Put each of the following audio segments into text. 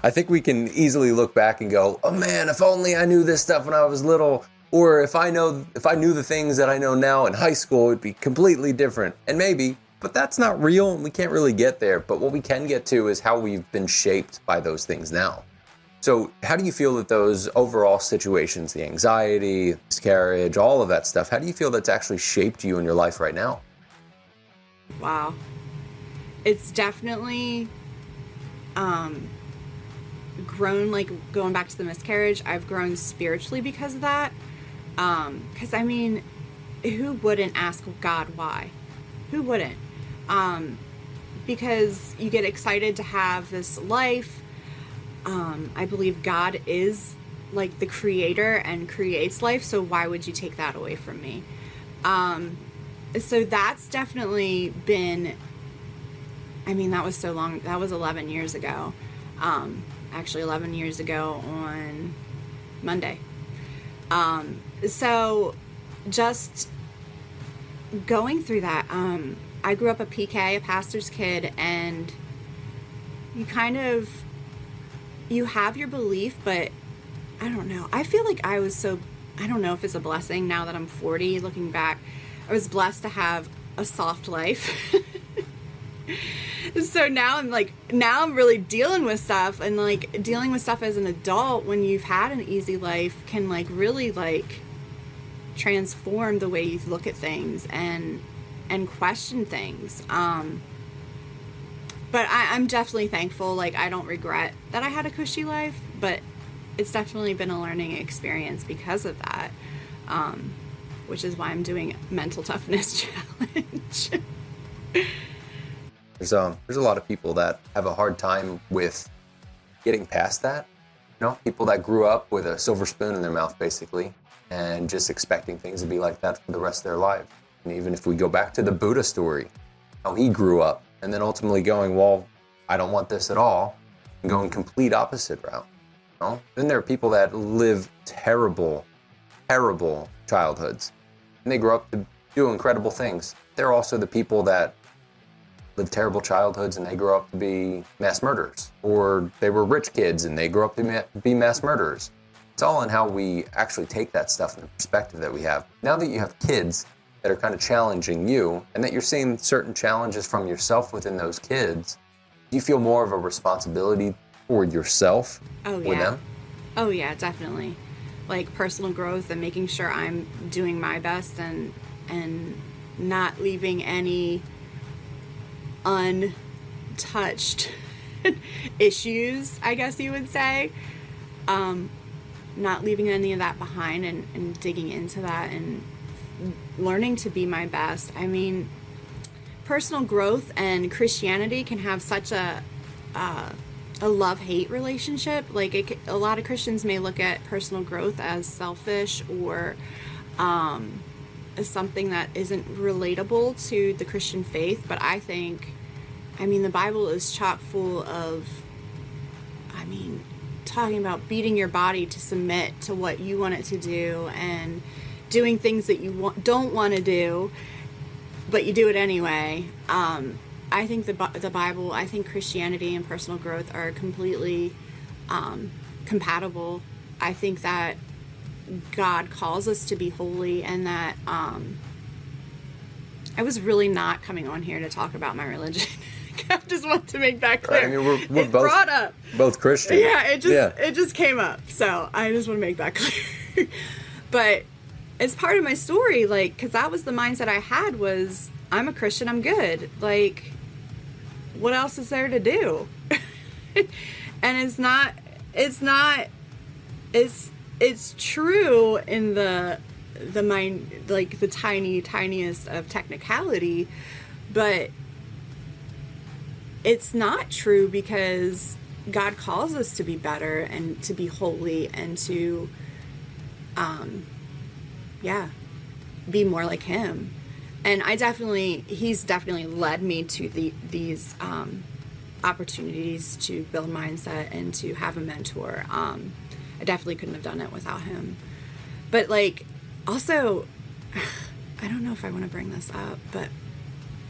I think we can easily look back and go, oh man, if only I knew this stuff when I was little, or if I knew the things that I know now in high school, it'd be completely different. And maybe, but that's not real, and we can't really get there. But what we can get to is how we've been shaped by those things now. So how do you feel that those overall situations, the anxiety, miscarriage, all of that stuff, how do you feel that's actually shaped you in your life right now? Wow. It's definitely grown, like going back to the miscarriage, I've grown spiritually because of that. Because I mean, who wouldn't ask God why? Who wouldn't? Because you get excited to have this life. I believe God is like the creator and creates life, so why would you take that away from me? So that's definitely been, I mean, that was so long, that was 11 years ago. Actually 11 years ago on Monday. So just going through that, I grew up a PK, a pastor's kid, and you have your belief, but I don't know. I feel like I don't know if it's a blessing now that I'm 40, looking back. I was blessed to have a soft life. So now I'm really dealing with stuff, and like dealing with stuff as an adult when you've had an easy life can like really like transform the way you look at things and question things. But I'm definitely thankful. Like, I don't regret that I had a cushy life, but it's definitely been a learning experience because of that, which is why I'm doing a mental toughness challenge. There's a lot of people that have a hard time with getting past that. You know, people that grew up with a silver spoon in their mouth, basically, and just expecting things to be like that for the rest of their lives. And even if we go back to the Buddha story, how he grew up, and then ultimately going, well, I don't want this at all, and going complete opposite route. You know? Then there are people that live terrible, terrible childhoods, and they grow up to do incredible things. There are also the people that live terrible childhoods and they grow up to be mass murderers, or they were rich kids and they grow up to be mass murderers. It's all in how we actually take that stuff and the perspective that we have. Now that you have kids that are kind of challenging you, and that you're seeing certain challenges from yourself within those kids, do you feel more of a responsibility toward yourself with them? Oh yeah, definitely. Like personal growth and making sure I'm doing my best and not leaving any untouched issues, I guess you would say. Not leaving any of that behind and digging into that and learning to be my best. I mean, personal growth and Christianity can have such a love-hate relationship. Like a lot of Christians may look at personal growth as selfish or as something that isn't relatable to the Christian faith. But I mean, the Bible is chock full of, talking about beating your body to submit to what you want it to do and doing things that you don't want to do, but you do it anyway. I think the Bible, I think Christianity and personal growth are completely compatible. I think that God calls us to be holy, and that I was really not coming on here to talk about my religion. I just want to make that clear. Right, I mean, we're both brought up. Both Christian. Yeah, it just came up. So I just want to make that clear. But it's part of my story, like, because that was the mindset I had, was I'm a Christian, I'm good. Like, what else is there to do? And it's true in the mind, like the tiniest of technicality, but it's not true, because God calls us to be better and to be holy and to be more like him. And he's definitely led me to these opportunities to build mindset and to have a mentor. I definitely couldn't have done it without him. But like, also, I don't know if I want to bring this up, but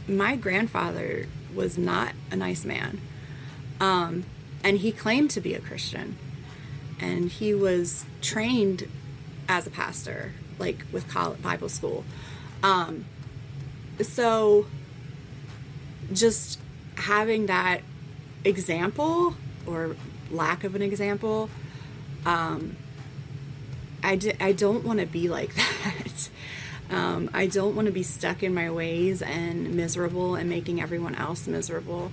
my grandfather was not a nice man. And he claimed to be a Christian. And he was trained as a pastor, like with Bible school. So just having that example or lack of an example, I don't want to be like that. I don't want to be stuck in my ways and miserable and making everyone else miserable,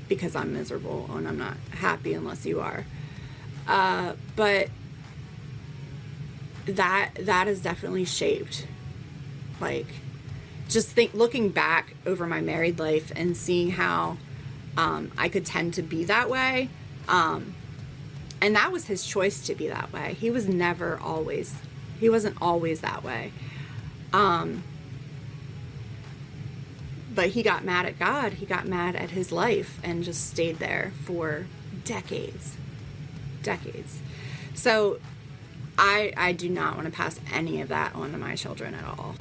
because I'm miserable and I'm not happy unless you are. But that has definitely shaped, like, just looking back over my married life and seeing how I could tend to be that way. And that was his choice to be that way. He wasn't always that way. But he got mad at God. He got mad at his life and just stayed there for decades. So I do not want to pass any of that on to my children at all.